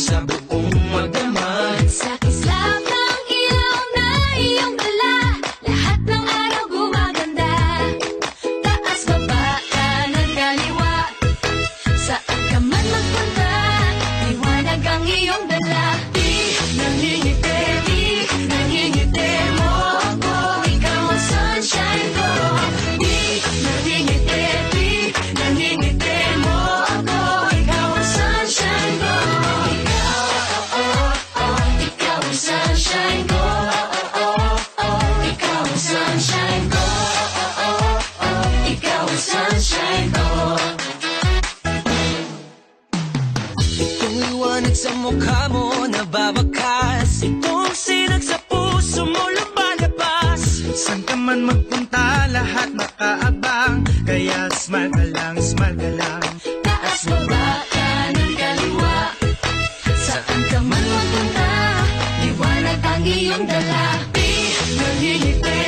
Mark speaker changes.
Speaker 1: sa buong magdamag.
Speaker 2: Sa kislap ng ilaw na iyong dala, lahat ng araw gumaganda. Taas, baba, kanan, kaliwa, saan ka man magpunta, liwanag ang iyong dala. Di nangingiti, di nangingiti mo ako, ikaw ang sunshine ko. Di nangingiti, di nangingiti mo ako, ikaw ang sunshine ko. Ikaw, ikaw ang sunshine ko. Ikaw ang sunshine ko. Ikaw ang sunshine ko.
Speaker 1: Itong liwanag sa mukha mo nababakas, itong sinag sa puso mo lumalabas. Saan ka man magpunta, lahat nakaabang, kaya smile ka lang, smile ka lang.
Speaker 2: Taas, baba, kanan, kaliwa, saan ka man magpunta, liwanag ang iyong dala. Di nangingiti,